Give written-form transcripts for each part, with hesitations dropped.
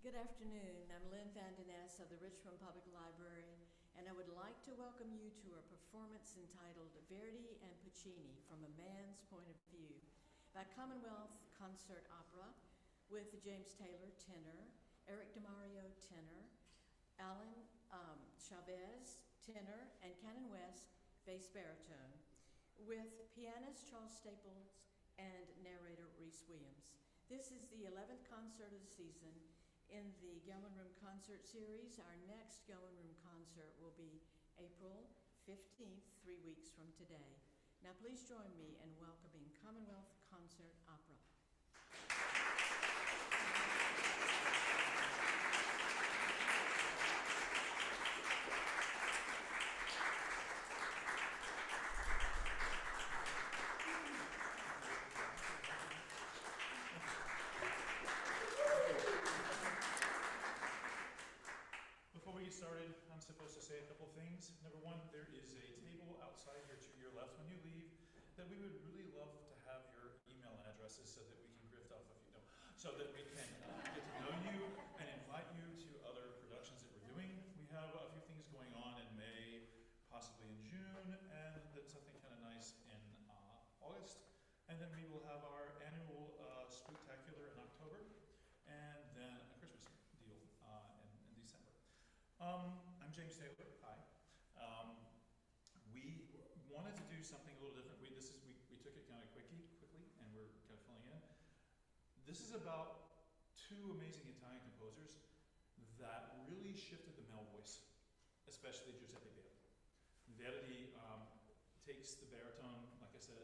Good afternoon. I'm Lynn Van Den Ness of the Richmond Public Library, and I would like to welcome you to a performance entitled Verdi and Puccini from a Man's Point of View by Commonwealth Concert Opera with James Taylor, tenor, Eric DeMario, tenor, Alan Chavez, tenor, and Canon West, bass baritone, with pianist Charles Staples and narrator Reese Williams. This is the 11th concert of the season in the Gellman Room Concert Series. Our next Gellman Room concert will be April 15th, 3 weeks from today. Now please join me in welcoming Commonwealth Concert Opera. Started, I'm supposed to say a couple things. Number one, there is a table outside here to your left when you leave that we would really love to have your email addresses so that we can grift off of you, no, so that we can get to know you and invite you to other productions that we're doing. We have a few things going on in May, possibly in June, and then something kind of nice in August. And then we will have our annual Spooktacular in October, and then a Christmas deal in December. I'm James Taylor. Hi. We wanted to do something a little different. We took it kind of quickly, and we're kind of filling in. This is about two amazing Italian composers that really shifted the male voice, especially Giuseppe Verdi. Verdi takes the baritone, like I said,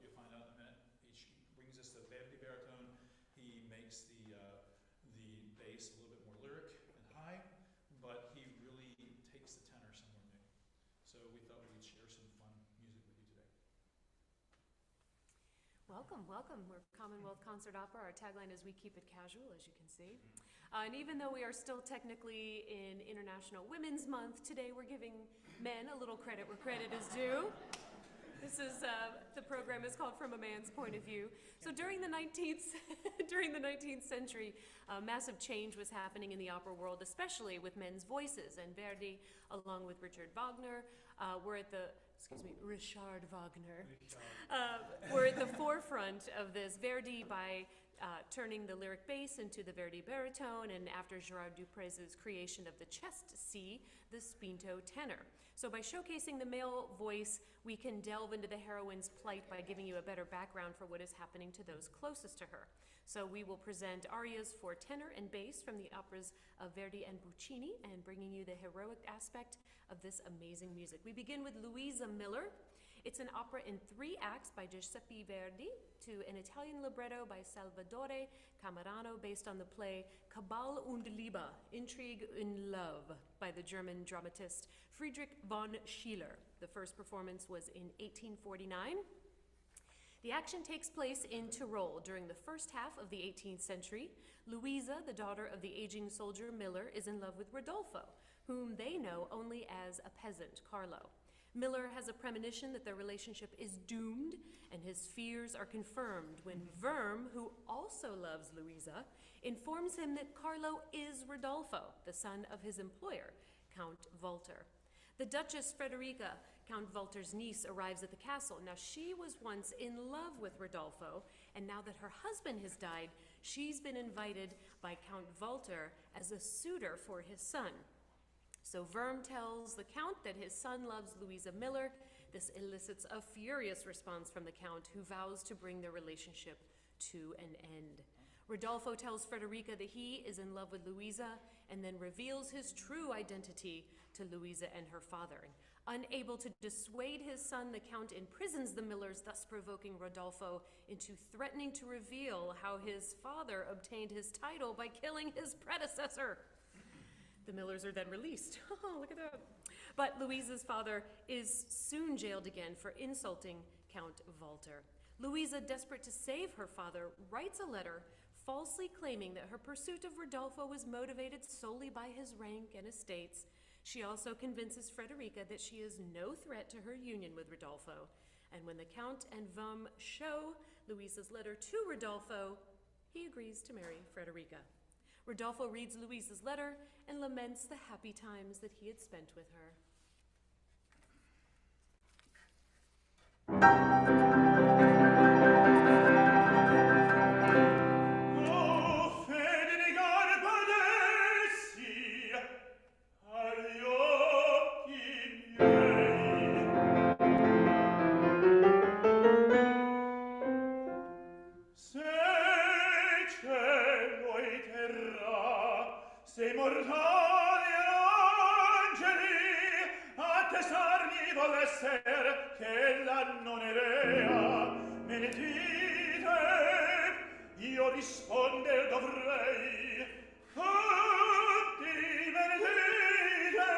you'll find out in a minute. He brings us the Verdi baritone. He makes the bass a little bit more lyric and high, but he really takes the tenor somewhere new. So we thought we'd share some fun music with you today. Welcome, welcome. We're Commonwealth Concert Opera. Our tagline is "We keep it casual," as you can see. And even though we are still technically in International Women's Month, today we're giving men a little credit where credit is due. This is, the program is called From a Man's Point of View. So during the 19th century, massive change was happening in the opera world, especially with men's voices. And Verdi, along with Richard Wagner, were at the forefront of this. Verdi by turning the lyric bass into the Verdi baritone, and after Gerard Duprez's creation of the chest C, the spinto tenor. So by showcasing the male voice, we can delve into the heroine's plight by giving you a better background for what is happening to those closest to her. So we will present arias for tenor and bass from the operas of Verdi and Puccini, and bringing you the heroic aspect of this amazing music. We begin with Luisa Miller. It's an opera in 3 acts by Giuseppe Verdi to an Italian libretto by Salvatore Camerano based on the play Kabal und Liebe, Intrigue in Love, by the German dramatist Friedrich von Schiller. The first performance was in 1849. The action takes place in Tyrol during the first half of the 18th century. Luisa, the daughter of the aging soldier Miller, is in love with Rodolfo, whom they know only as a peasant, Carlo. Miller has a premonition that their relationship is doomed, and his fears are confirmed when Worm, who also loves Luisa, informs him that Carlo is Rodolfo, the son of his employer, Count Walter. The Duchess Frederica, Count Walter's niece, arrives at the castle. Now, she was once in love with Rodolfo, and now that her husband has died, she's been invited by Count Walter as a suitor for his son. So Worm tells the Count that his son loves Luisa Miller. This elicits a furious response from the Count, who vows to bring their relationship to an end. Rodolfo tells Frederica that he is in love with Luisa, and then reveals his true identity to Luisa and her father. Unable to dissuade his son, the Count imprisons the Millers, thus provoking Rodolfo into threatening to reveal how his father obtained his title by killing his predecessor. The Millers are then released. Oh, look at that. But Luisa's father is soon jailed again for insulting Count Walter. Luisa, desperate to save her father, writes a letter falsely claiming that her pursuit of Rodolfo was motivated solely by his rank and estates. She also convinces Frederica that she is no threat to her union with Rodolfo. And when the Count and Worm show Luisa's letter to Rodolfo, he agrees to marry Frederica. Rodolfo reads Louisa's letter and laments the happy times that he had spent with her. Se mortali angeli attestarmi volesser che la non erea me ne dite, io risponder dovrei, tutti me ne dite.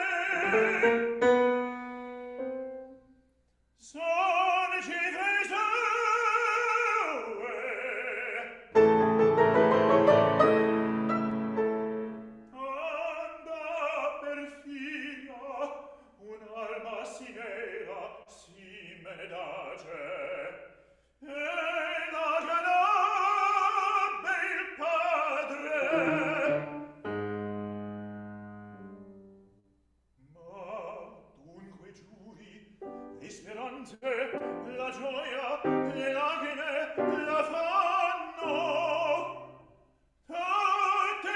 Son cifre sue. Un'alma si nera, si medace, e la canobbe il padre. Ma dunque giuri, le speranze, la gioia, le lacrime, la fanno, tutti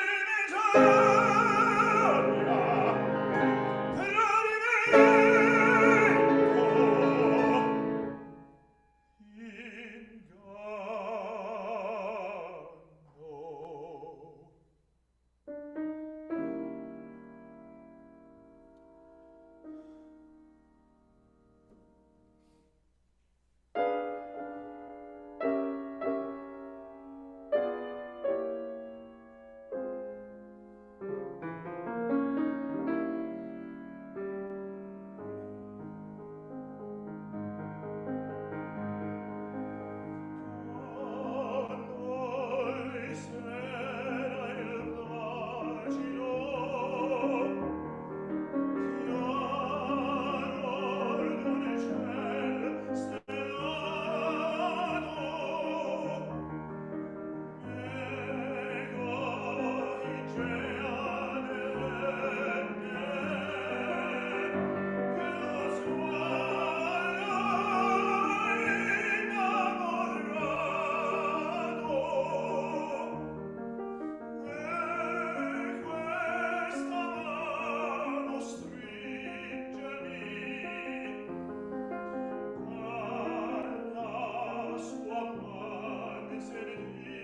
miseria.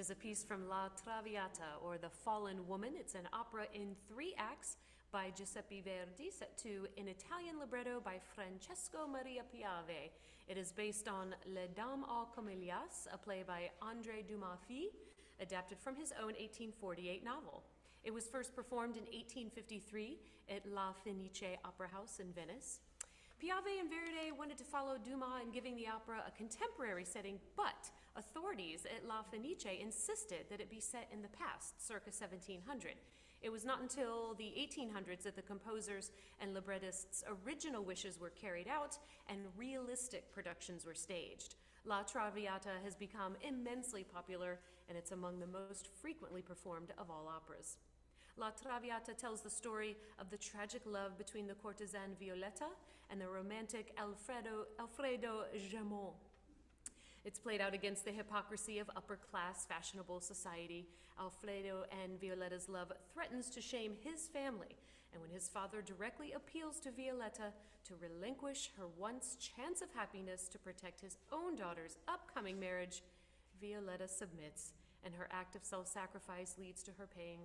is a piece from La Traviata, or The Fallen Woman. It's an opera in 3 acts by Giuseppe Verdi, set to an Italian libretto by Francesco Maria Piave. It is based on Les Dames aux Camélias, a play by André Dumas-Fils, adapted from his own 1848 novel. It was first performed in 1853 at La Fenice Opera House in Venice. Piave and Verdi wanted to follow Dumas in giving the opera a contemporary setting, but authorities at La Fenice insisted that it be set in the past, circa 1700. It was not until the 1800s that the composer's and librettist's original wishes were carried out and realistic productions were staged. La Traviata has become immensely popular, and it's among the most frequently performed of all operas. La Traviata tells the story of the tragic love between the courtesan Violetta and the romantic Alfredo Gellman. It's played out against the hypocrisy of upper-class fashionable society. Alfredo and Violetta's love threatens to shame his family, and when his father directly appeals to Violetta to relinquish her once chance of happiness to protect his own daughter's upcoming marriage, Violetta submits, and her act of self-sacrifice leads to her paying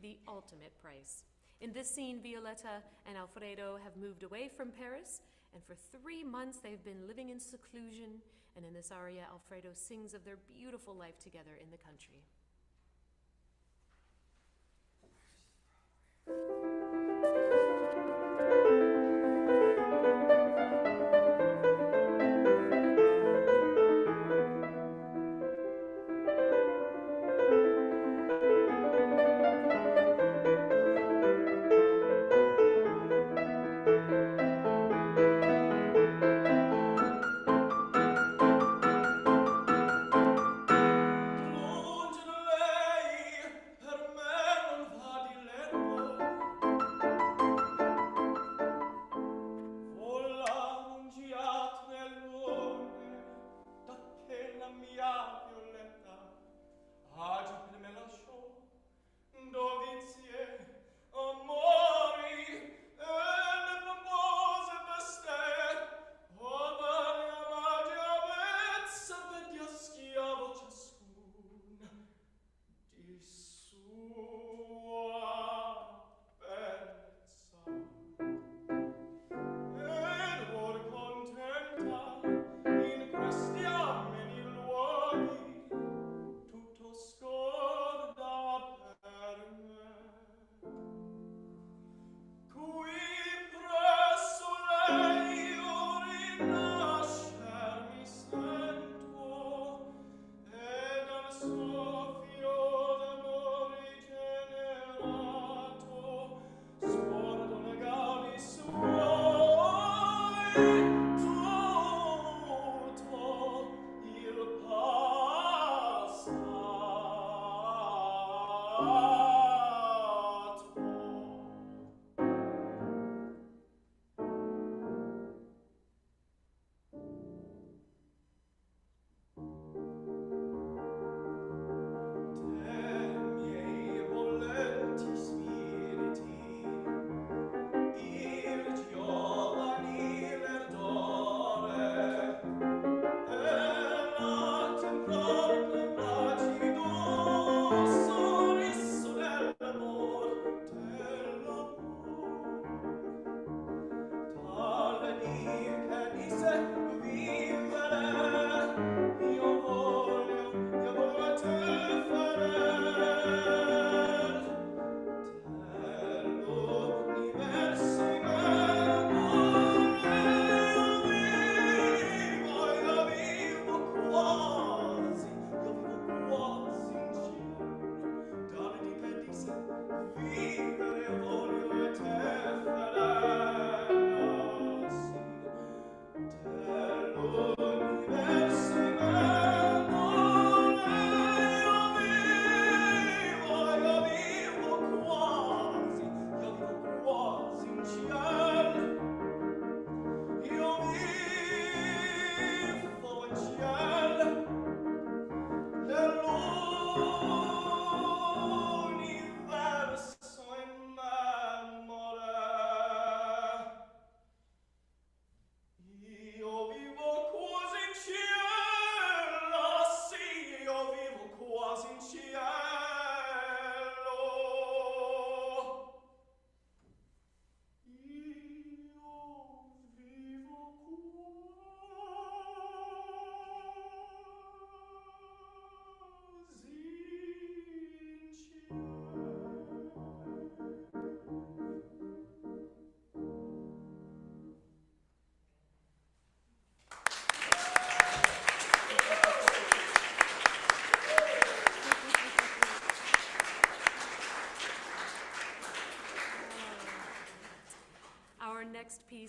the ultimate price. In this scene, Violetta and Alfredo have moved away from Paris, and for 3 months they've been living in seclusion, and in this aria, Alfredo sings of their beautiful life together in the country. Longe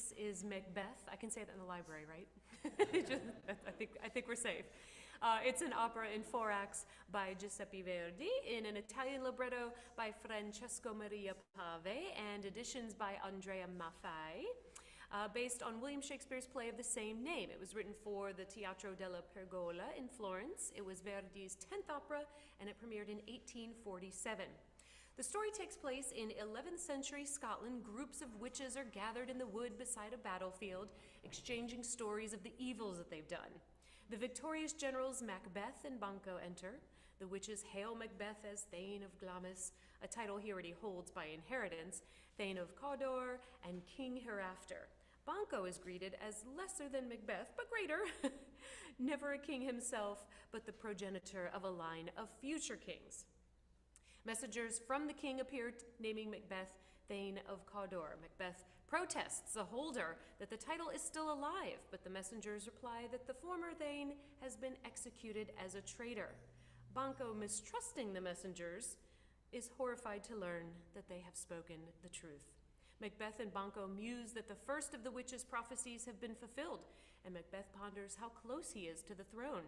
piece is Macbeth. I can say that in the library, right? I think we're safe. It's an opera in 4 acts by Giuseppe Verdi, in an Italian libretto by Francesco Maria Pave, and additions by Andrea Maffei, based on William Shakespeare's play of the same name. It was written for the Teatro della Pergola in Florence. It was Verdi's 10th opera, and it premiered in 1847. The story takes place in 11th century Scotland. Groups of witches are gathered in the wood beside a battlefield, exchanging stories of the evils that they've done. The victorious generals Macbeth and Banquo enter. The witches hail Macbeth as Thane of Glamis, a title he already holds by inheritance, Thane of Cawdor, and King hereafter. Banquo is greeted as lesser than Macbeth, but greater. Never a king himself, but the progenitor of a line of future kings. Messengers from the king appear, naming Macbeth Thane of Cawdor. Macbeth protests the holder that the title is still alive, but the messengers reply that the former Thane has been executed as a traitor. Banquo, mistrusting the messengers, is horrified to learn that they have spoken the truth. Macbeth and Banquo muse that the first of the witch's prophecies have been fulfilled, and Macbeth ponders how close he is to the throne,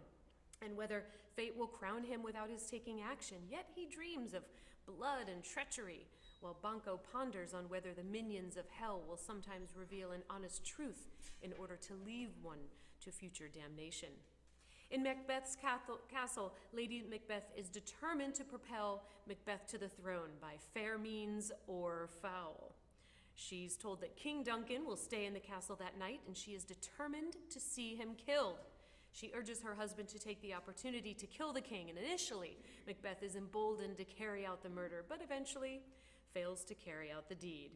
and whether fate will crown him without his taking action. Yet he dreams of blood and treachery, while Banquo ponders on whether the minions of hell will sometimes reveal an honest truth in order to leave one to future damnation. In Macbeth's castle, Lady Macbeth is determined to propel Macbeth to the throne by fair means or foul. She's told that King Duncan will stay in the castle that night, and she is determined to see him killed. She urges her husband to take the opportunity to kill the king, and initially, Macbeth is emboldened to carry out the murder, but eventually fails to carry out the deed.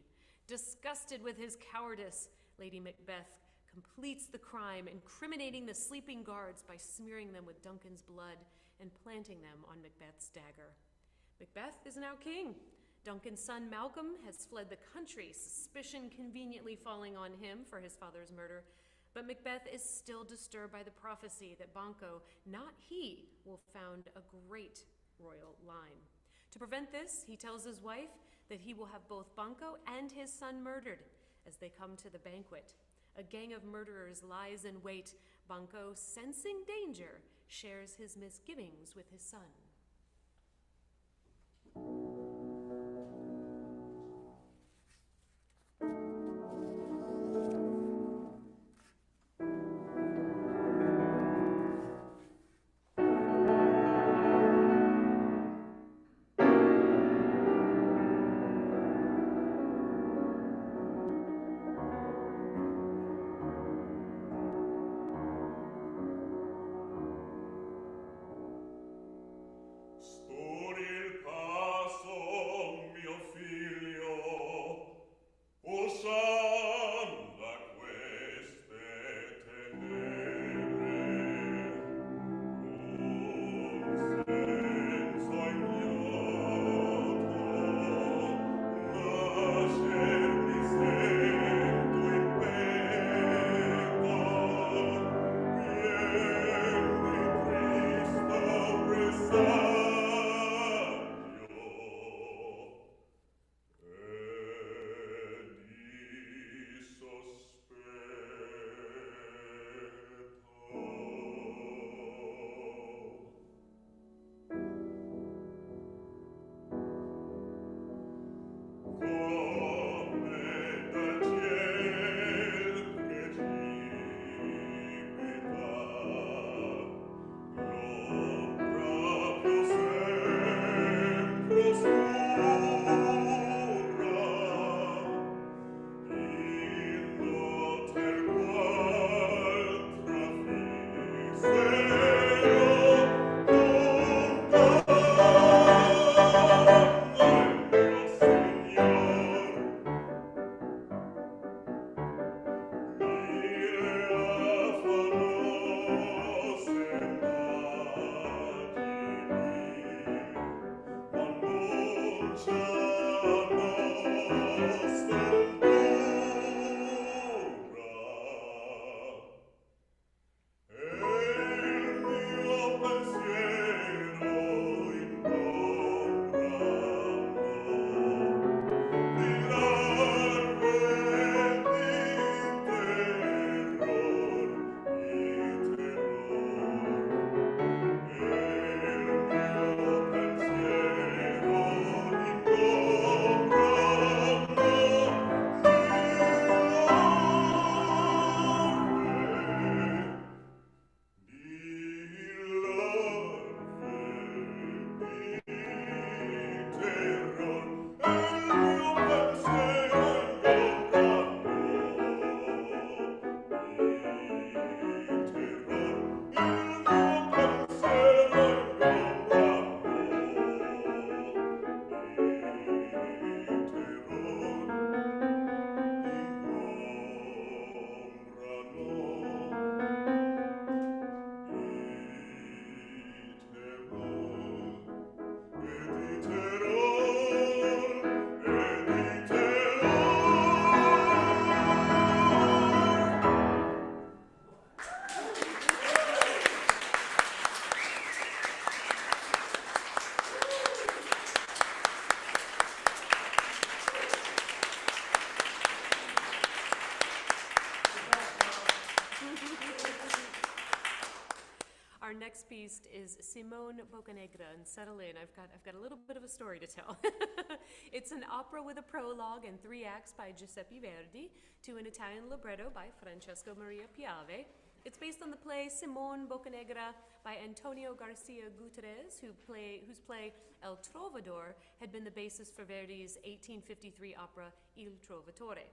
Disgusted with his cowardice, Lady Macbeth completes the crime, incriminating the sleeping guards by smearing them with Duncan's blood and planting them on Macbeth's dagger. Macbeth is now king. Duncan's son Malcolm has fled the country, suspicion conveniently falling on him for his father's murder. But Macbeth is still disturbed by the prophecy that Banquo, not he, will found a great royal line. To prevent this, he tells his wife that he will have both Banquo and his son murdered as they come to the banquet. A gang of murderers lies in wait. Banquo, sensing danger, shares his misgivings with his son. Studi il passo Our next piece is Simone Boccanegra, and settle in. I've got a little bit of a story to tell. It's an opera with a prologue and 3 acts by Giuseppe Verdi to an Italian libretto by Francesco Maria Piave. It's based on the play Simone Boccanegra by Antonio Garcia Gutierrez, whose play El Trovador had been the basis for Verdi's 1853 opera Il Trovatore.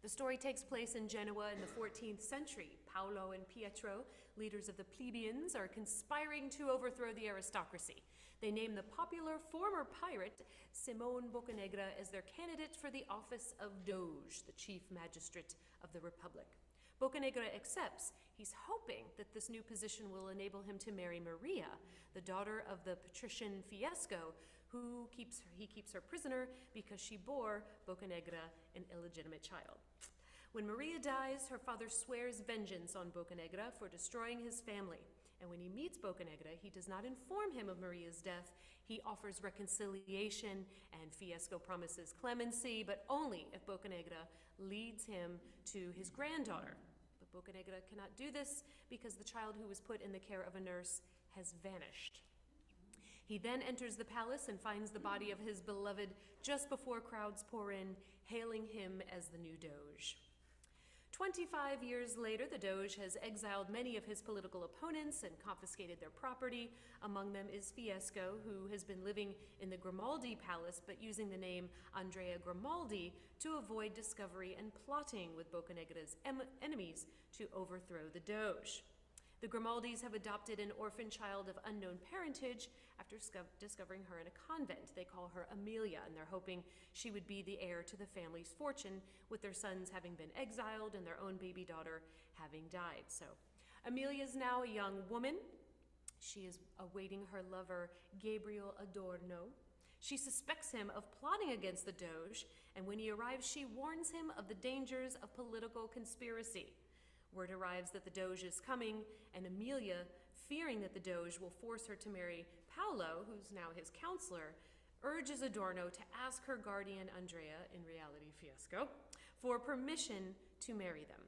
The story takes place in Genoa in the 14th century. Paolo and Pietro, leaders of the plebeians, are conspiring to overthrow the aristocracy. They name the popular former pirate Simone Boccanegra as their candidate for the office of Doge, the chief magistrate of the Republic. Boccanegra accepts. He's hoping that this new position will enable him to marry Maria, the daughter of the patrician Fiesco, who he keeps her prisoner because she bore Boccanegra an illegitimate child. When Maria dies, her father swears vengeance on Boccanegra for destroying his family. And when he meets Boccanegra, he does not inform him of Maria's death. He offers reconciliation, and Fiesco promises clemency, but only if Boccanegra leads him to his granddaughter. But Boccanegra cannot do this because the child who was put in the care of a nurse has vanished. He then enters the palace and finds the body of his beloved just before crowds pour in, hailing him as the new Doge. 25 years later, the Doge has exiled many of his political opponents and confiscated their property. Among them is Fiesco, who has been living in the Grimaldi Palace but using the name Andrea Grimaldi to avoid discovery and plotting with Boccanegra's enemies to overthrow the Doge. The Grimaldis have adopted an orphan child of unknown parentage after discovering her in a convent. They call her Amelia, and they're hoping she would be the heir to the family's fortune, with their sons having been exiled and their own baby daughter having died. So Amelia is now a young woman. She is awaiting her lover, Gabriel Adorno. She suspects him of plotting against the Doge, and when he arrives, she warns him of the dangers of political conspiracy. Word arrives that the Doge is coming, and Amelia, fearing that the Doge will force her to marry Paolo, who's now his counselor, urges Adorno to ask her guardian, Andrea, in reality Fiesco, for permission to marry them.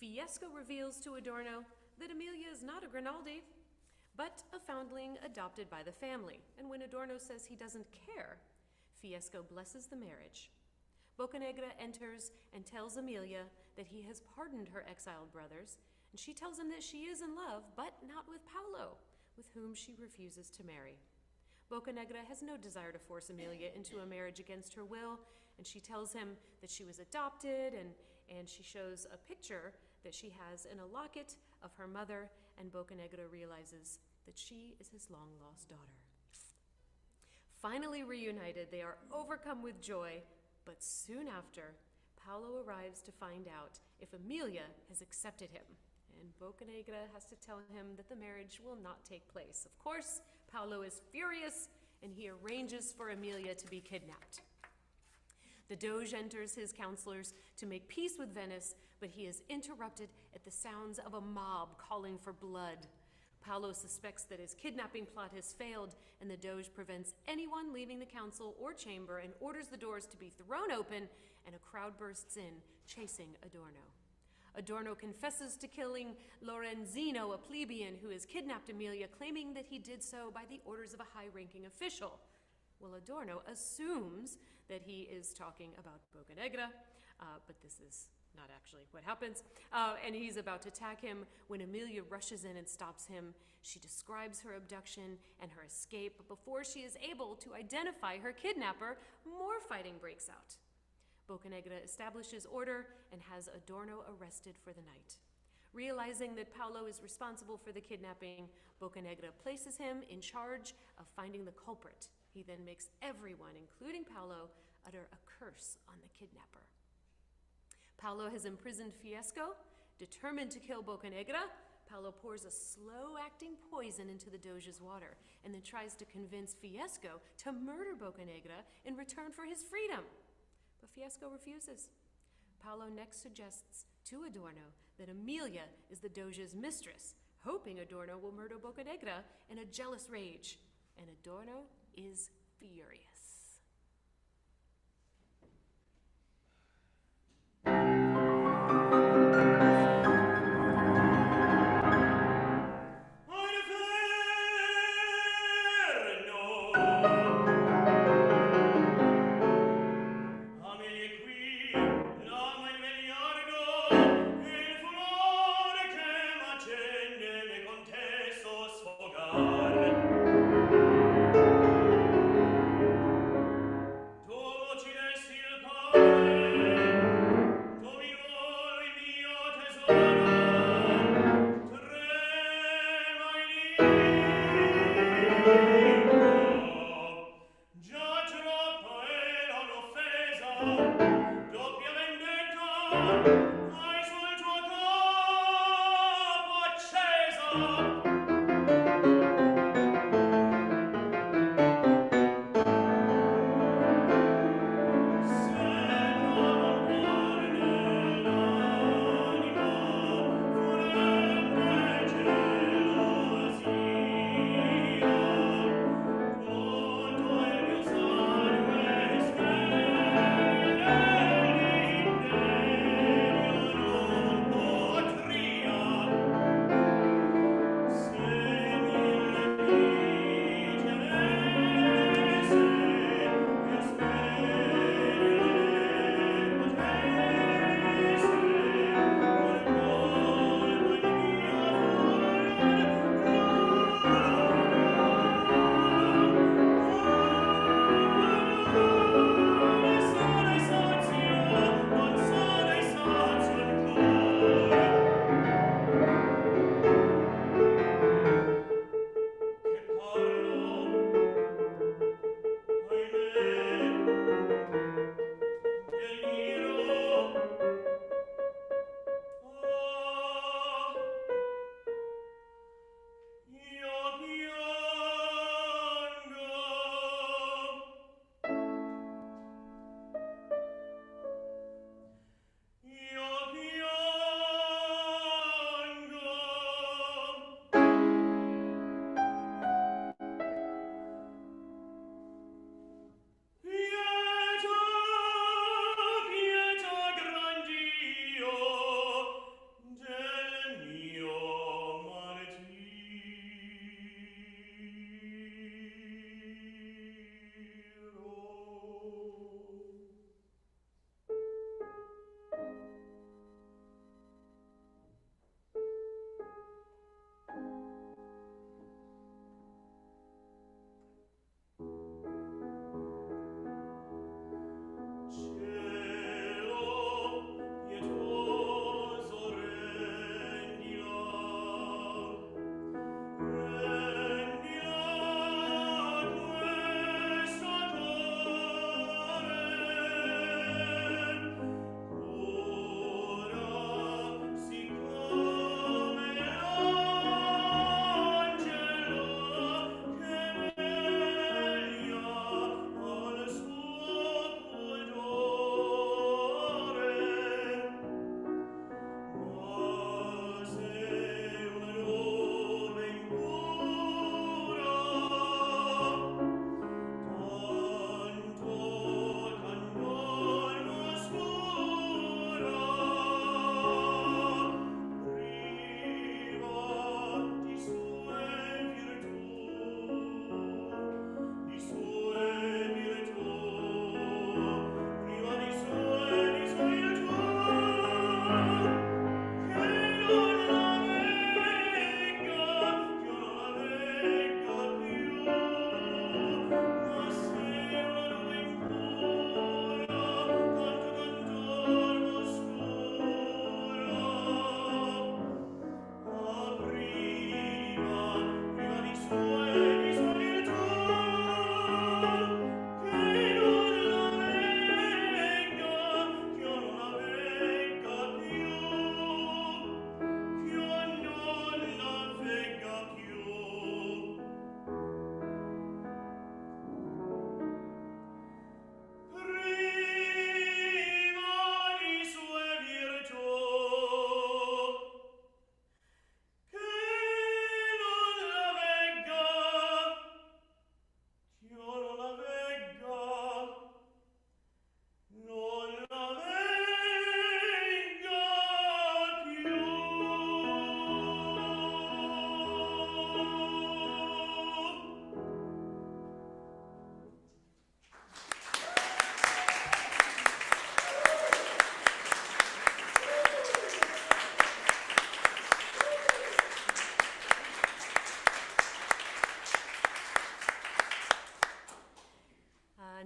Fiesco reveals to Adorno that Amelia is not a Grinaldi, but a foundling adopted by the family, and when Adorno says he doesn't care, Fiesco blesses the marriage. Boccanegra enters and tells Amelia that he has pardoned her exiled brothers, and she tells him that she is in love, but not with Paolo, with whom she refuses to marry. Boccanegra has no desire to force Amelia into a marriage against her will, and she tells him that she was adopted, and she shows a picture that she has in a locket of her mother, and Boccanegra realizes that she is his long-lost daughter. Finally reunited, they are overcome with joy, but soon after, Paolo arrives to find out if Amelia has accepted him, and Boccanegra has to tell him that the marriage will not take place. Of course, Paolo is furious, and he arranges for Amelia to be kidnapped. The Doge enters his counselors to make peace with Venice, but he is interrupted at the sounds of a mob calling for blood. Paolo suspects that his kidnapping plot has failed, and the Doge prevents anyone leaving the council or chamber and orders the doors to be thrown open, and a crowd bursts in, chasing Adorno. Adorno confesses to killing Lorenzino, a plebeian who has kidnapped Amelia, claiming that he did so by the orders of a high-ranking official. Well, Adorno assumes that he is talking about Boccanegra, but this is not actually what happens, and he's about to attack him when Amelia rushes in and stops him. She describes her abduction and her escape, but before she is able to identify her kidnapper, more fighting breaks out. Boccanegra establishes order and has Adorno arrested for the night. Realizing that Paolo is responsible for the kidnapping, Boccanegra places him in charge of finding the culprit. He then makes everyone, including Paolo, utter a curse on the kidnapper. Paolo has imprisoned Fiesco. Determined to kill Boccanegra, Paolo pours a slow-acting poison into the Doge's water and then tries to convince Fiesco to murder Boccanegra in return for his freedom. But Fiesco refuses. Paolo next suggests to Adorno that Amelia is the Doge's mistress, hoping Adorno will murder Boccanegra in a jealous rage. And Adorno is furious.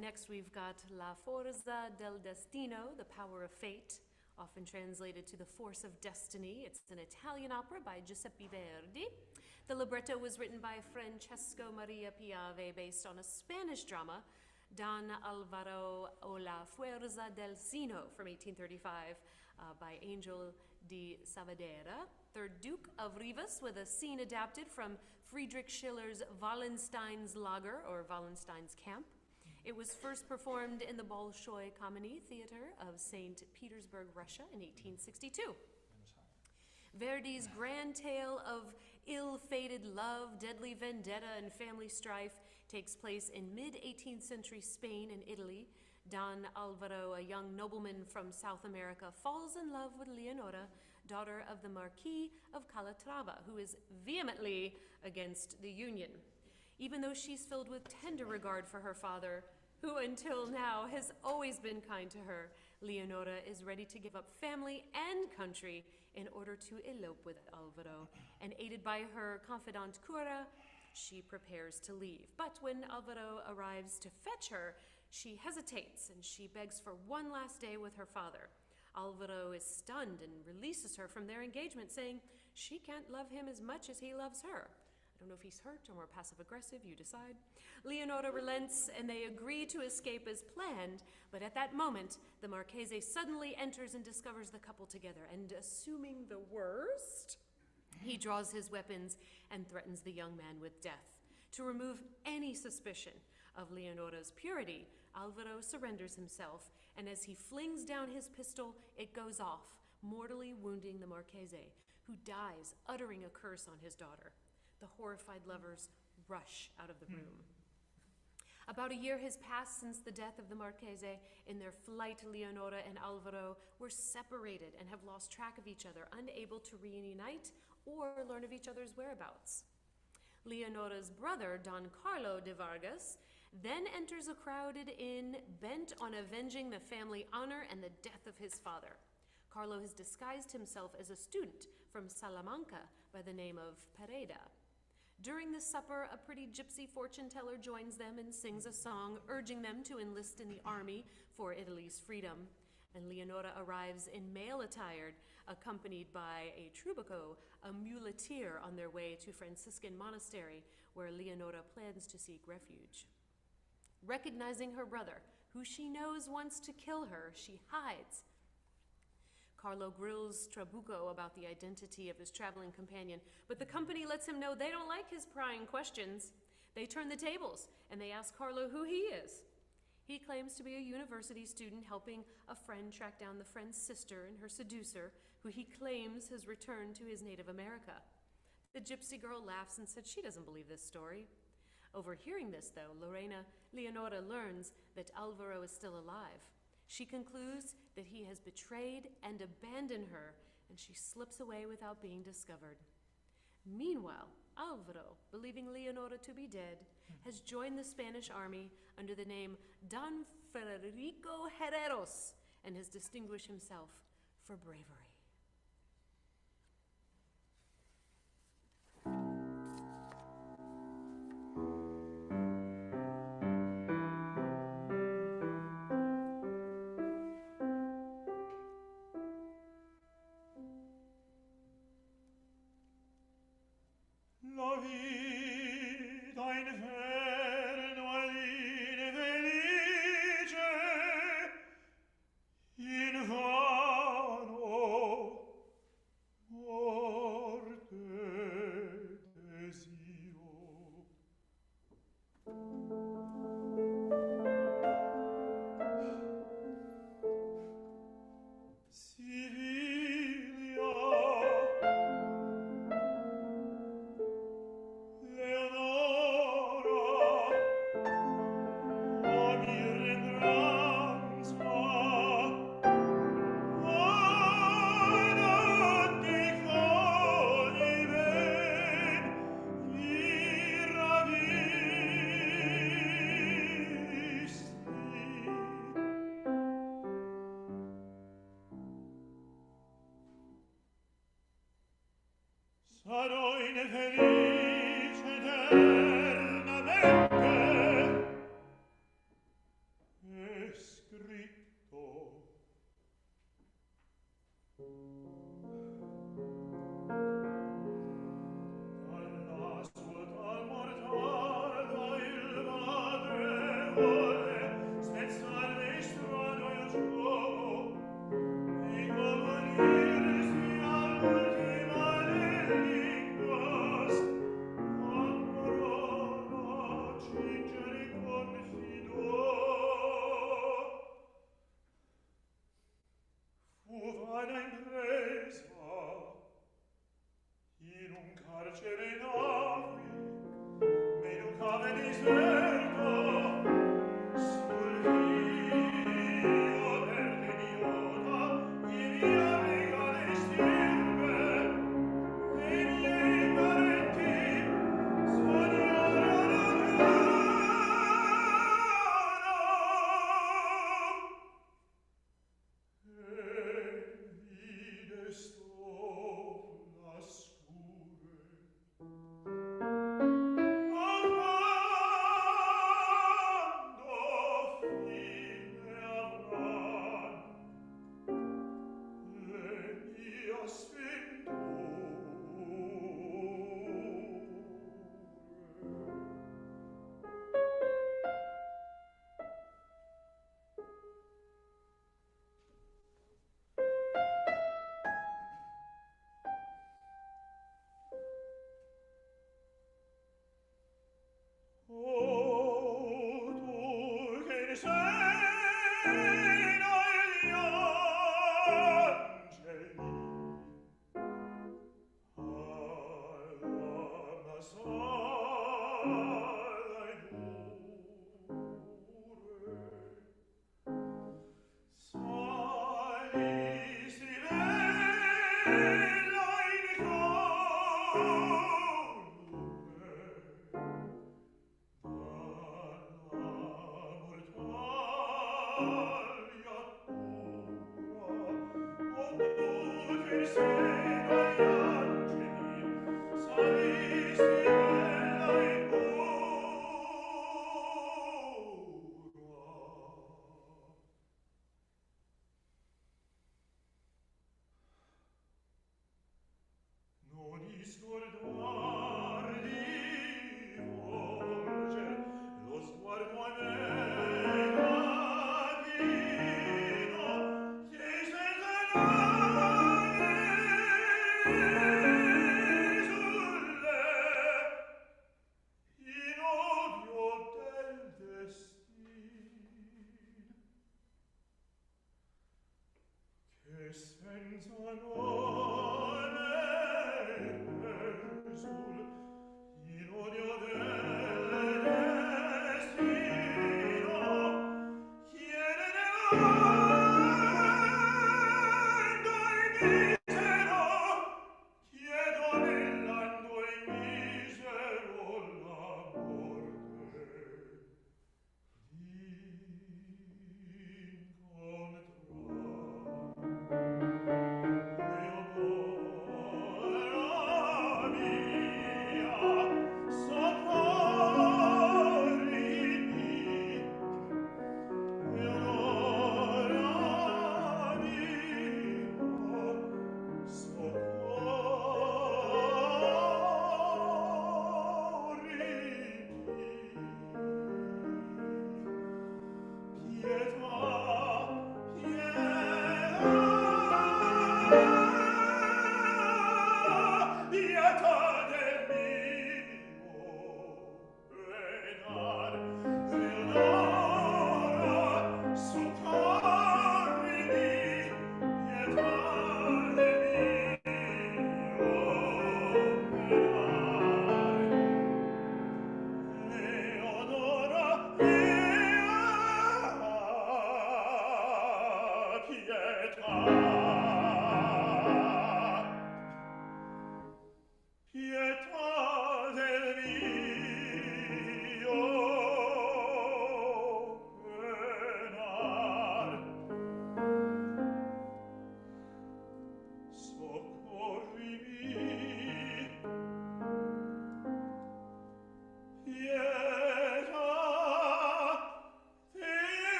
Next, we've got Laforza del Destino, The Power of Fate, often translated to The Force of Destiny. It's an Italian opera by Giuseppe Verdi. The libretto was written by Francesco Maria Piave, based on a Spanish drama, Don Alvaro o la Fuerza del Destino, from 1835, by Angel di Saavedra, 3rd Duke of Rivas, with a scene adapted from Friedrich Schiller's Wallenstein's Lager, or Wallenstein's Camp. It was first performed in the Bolshoi Kameny Theater of St. Petersburg, Russia in 1862. Verdi's grand tale of ill-fated love, deadly vendetta, and family strife takes place in mid-18th century Spain and Italy. Don Alvaro, a young nobleman from South America, falls in love with Leonora, daughter of the Marquis of Calatrava, who is vehemently against the union. Even though she's filled with tender regard for her father, who until now has always been kind to her, Leonora is ready to give up family and country in order to elope with Alvaro, and aided by her confidant Cura, she prepares to leave. But when Alvaro arrives to fetch her, she hesitates and she begs for one last day with her father. Alvaro is stunned and releases her from their engagement, saying she can't love him as much as he loves her. I don't know if he's hurt or more passive-aggressive, you decide. Leonora relents and they agree to escape as planned, but at that moment, the Marchese suddenly enters and discovers the couple together, and assuming the worst, he draws his weapons and threatens the young man with death. To remove any suspicion of Leonora's purity, Alvaro surrenders himself, and as he flings down his pistol, it goes off, mortally wounding the Marchese, who dies, uttering a curse on his daughter. The horrified lovers rush out of the room. About a year has passed since the death of the Marchese. In their flight, Leonora and Alvaro were separated and have lost track of each other, unable to reunite or learn of each other's whereabouts. Leonora's brother, Don Carlo de Vargas, then enters a crowded inn bent on avenging the family honor and the death of his father. Carlo has disguised himself as a student from Salamanca by the name of Pereda. During the supper, a pretty gypsy fortune teller joins them and sings a song urging them to enlist in the army for Italy's freedom. And Leonora arrives in male attired, accompanied by a troubadour, a muleteer, on their way to Franciscan monastery, where Leonora plans to seek refuge. Recognizing her brother, who she knows wants to kill her, she hides. Carlo grills Trabucco about the identity of his traveling companion, but the company lets him know they don't like his prying questions. They turn the tables, and they ask Carlo who he is. He claims to be a university student helping a friend track down the friend's sister and her seducer, who he claims has returned to his native America. The gypsy girl laughs and says she doesn't believe this story. Overhearing this, though, Leonora learns that Alvaro is still alive. She concludes that he has betrayed and abandoned her, and she slips away without being discovered. Meanwhile, Alvaro, believing Leonora to be dead, has joined the Spanish army under the name Don Federico Herreros and has distinguished himself for bravery. La vita inferno all'infelice, invano morte desio. Sicilia, sarò infelice eternamente, è scritto. Dalla sua tal mortale il padre vuole spezzare strano il gioco e comunirsi carcere navi, meno cave diserto, sul filo verde iota, i via legale stirpe, e i miei parenti sognarono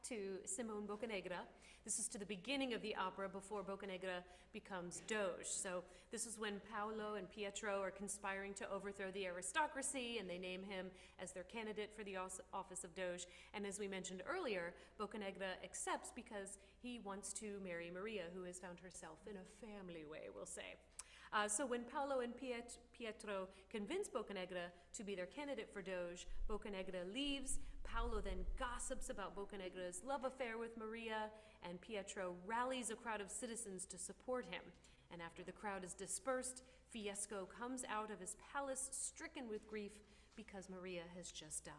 to Simone Boccanegra. This is to the beginning of the opera before Boccanegra becomes Doge. So this is when Paolo and Pietro are conspiring to overthrow the aristocracy, and they name him as their candidate for the office of Doge. And as we mentioned earlier, Boccanegra accepts because he wants to marry Maria, who has found herself in a family way, we'll say. So when Paolo and Pietro convince Boccanegra to be their candidate for Doge, Boccanegra leaves. Paolo then gossips about Boccanegra's love affair with Maria, and Pietro rallies a crowd of citizens to support him. And after the crowd is dispersed, Fiesco comes out of his palace stricken with grief because Maria has just died.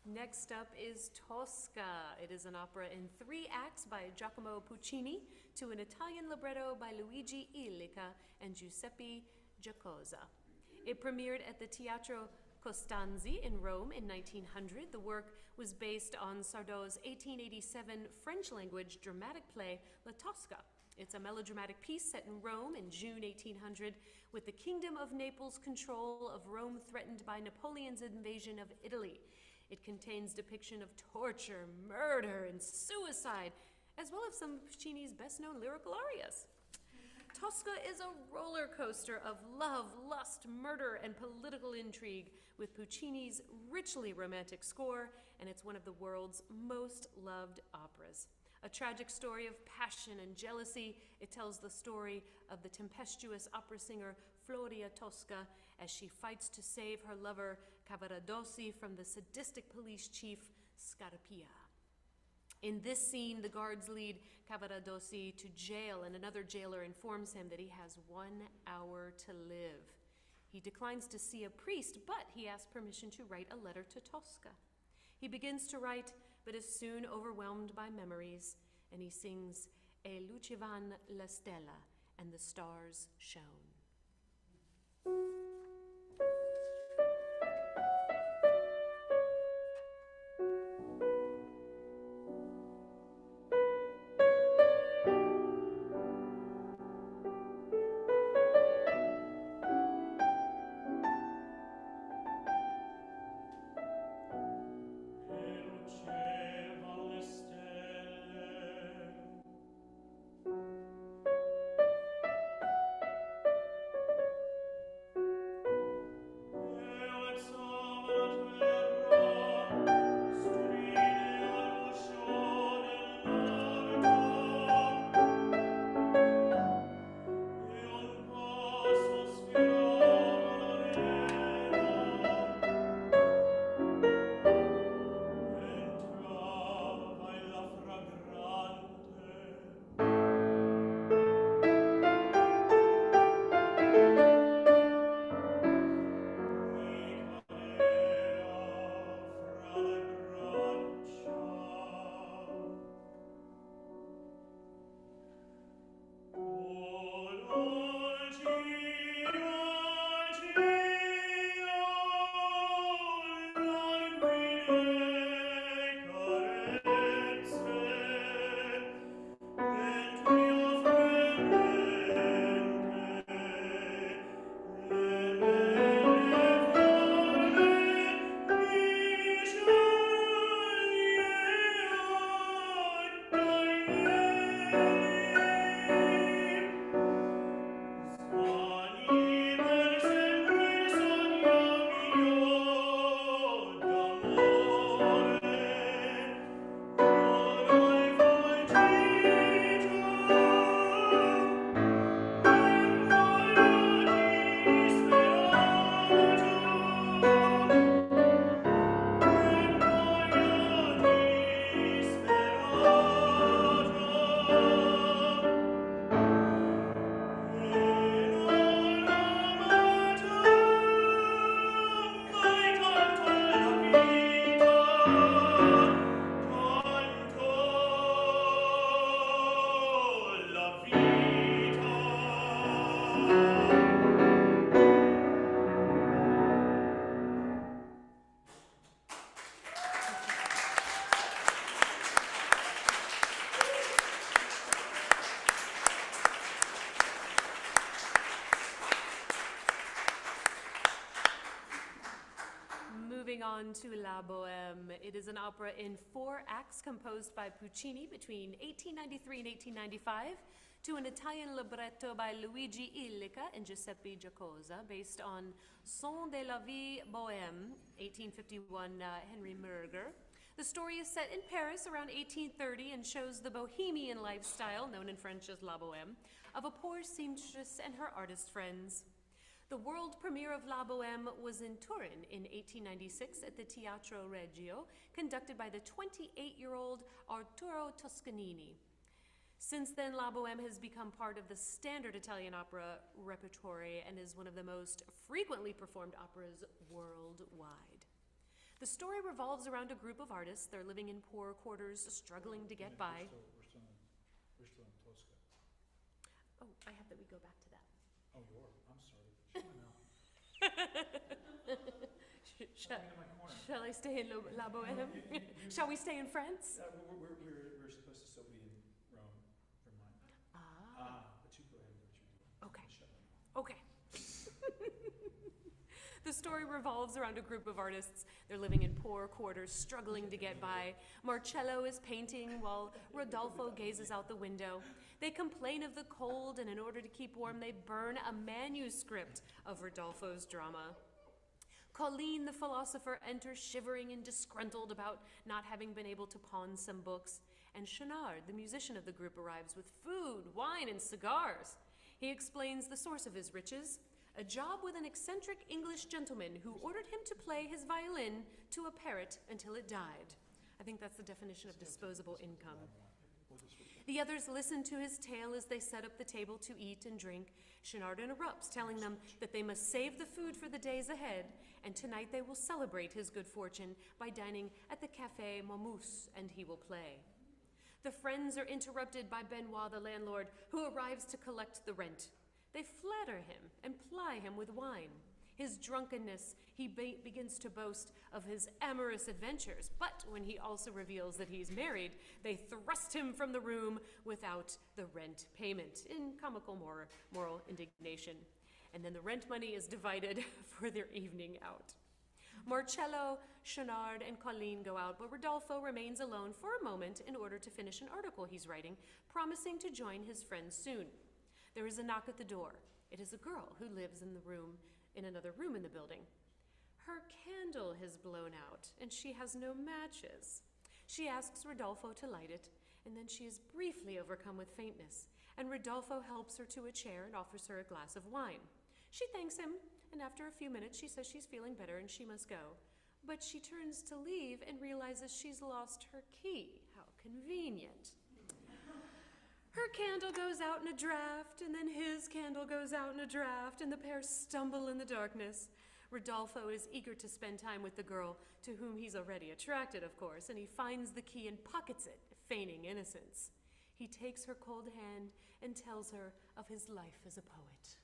Next up is Tosca. It is an opera in 3 acts by Giacomo Puccini to an Italian libretto by Luigi Illica and Giuseppe Giacosa. It premiered at the Teatro Costanzi in Rome in 1900. The work was based on Sardou's 1887 French-language dramatic play La Tosca. It's a melodramatic piece set in Rome in June 1800 with the Kingdom of Naples' control of Rome threatened by Napoleon's invasion of Italy. It contains depiction of torture, murder, and suicide, as well as some of Puccini's best-known lyrical arias. Tosca is a roller coaster of love, lust, murder, and political intrigue with Puccini's richly romantic score, and it's one of the world's most loved operas. A tragic story of passion and jealousy, it tells the story of the tempestuous opera singer Floria Tosca as she fights to save her lover Cavaradossi from the sadistic police chief Scarpia. In this scene, the guards lead Cavaradossi to jail, and another jailer informs him that he has 1 hour to live. He declines to see a priest, but he asks permission to write a letter to Tosca. He begins to write, but is soon overwhelmed by memories, and he sings E lucevan la stella, and the stars shone. On to La Boheme. It is an opera in 4 acts composed by Puccini between 1893 and 1895 to an Italian libretto by Luigi Illica and Giuseppe Giacomo, based on Son de la Vie Bohème, 1851 Henry Murger. The story is set in Paris around 1830 and shows the bohemian lifestyle, known in French as La Bohème, of a poor seamstress and her artist friends. The world premiere of La Bohème was in Turin in 1896 at the Teatro Regio, conducted by the 28-year-old Arturo Toscanini. Since then, La Bohème has become part of the standard Italian opera repertory and is one of the most frequently performed operas worldwide. The story revolves around a group of artists. They're living in poor quarters, struggling to get by. We're still in Tosca. Oh, I have that we go back to that. Oh, you are? I'm sorry. Shall I stay in La Bohème? Shall we stay in France? We're supposed to still be in Rome. Never mind. But you go ahead and do what you're doing. Okay. Okay. The story revolves around a group of artists. They're living in poor quarters, struggling to get by. Marcello is painting while Rodolfo gazes out the window. They complain of the cold, and in order to keep warm, they burn a manuscript of Rodolfo's drama. Colline, the philosopher, enters shivering and disgruntled about not having been able to pawn some books. And Chenard, the musician of the group, arrives with food, wine, and cigars. He explains the source of his riches, a job with an eccentric English gentleman who ordered him to play his violin to a parrot until it died. I think that's the definition of disposable income. The others listen to his tale as they set up the table to eat and drink. Chenard interrupts, telling them that they must save the food for the days ahead, and tonight they will celebrate his good fortune by dining at the Café Momus, and he will play. The friends are interrupted by Benoit, the landlord, who arrives to collect the rent. They flatter him and ply him with wine. His drunkenness, he begins to boast of his amorous adventures, but when he also reveals that he's married, they thrust him from the room without the rent payment, in comical moral indignation. And then the rent money is divided for their evening out. Marcello, Chenard, and Colline go out, but Rodolfo remains alone for a moment in order to finish an article he's writing, promising to join his friends soon. There is a knock at the door. It is a girl who lives in another room in the building. Her candle has blown out, and she has no matches. She asks Rodolfo to light it, and then she is briefly overcome with faintness, and Rodolfo helps her to a chair and offers her a glass of wine. She thanks him, and after a few minutes she says she's feeling better and she must go. But she turns to leave and realizes she's lost her key. How convenient. Her candle goes out in a draft, and then his candle goes out in a draft, and the pair stumble in the darkness. Rodolfo is eager to spend time with the girl, to whom he's already attracted, of course, and he finds the key and pockets it, feigning innocence. He takes her cold hand and tells her of his life as a poet.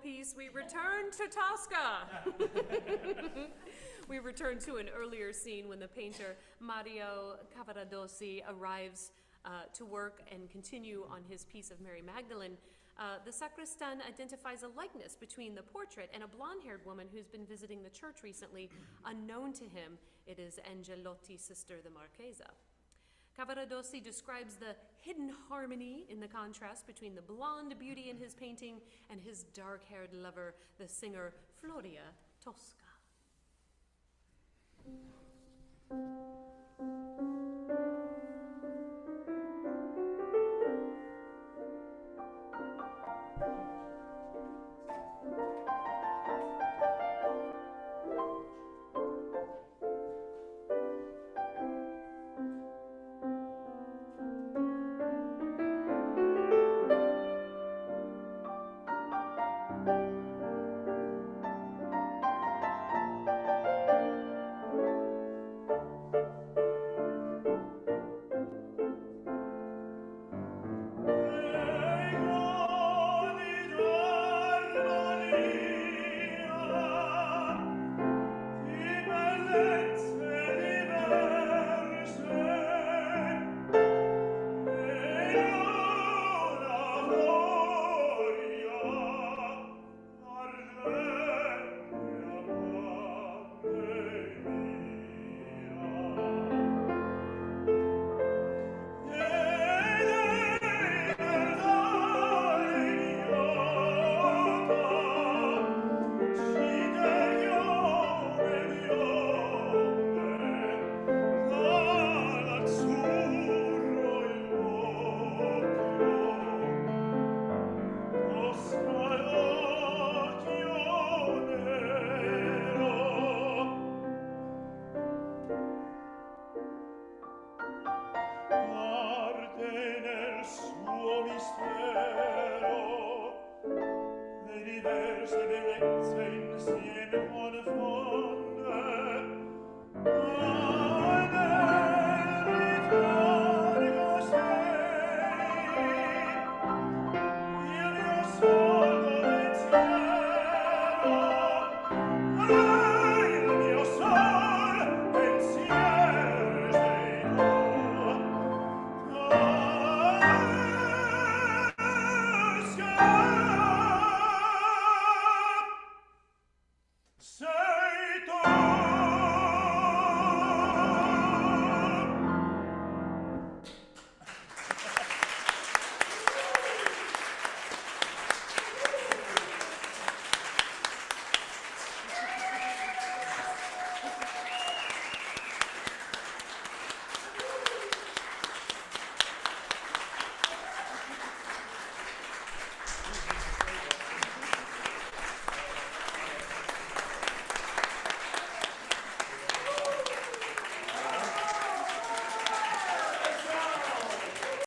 piece, we return to Tosca. We return to an earlier scene when the painter Mario Cavaradossi arrives to work and continue on his piece of Mary Magdalene. The sacristan identifies a likeness between the portrait and a blonde-haired woman who's been visiting the church recently. Unknown to him, it is Angelotti's sister, the Marchesa. Cavaradossi describes the hidden harmony in the contrast between the blonde beauty in his painting and his dark-haired lover, the singer Floria Tosca.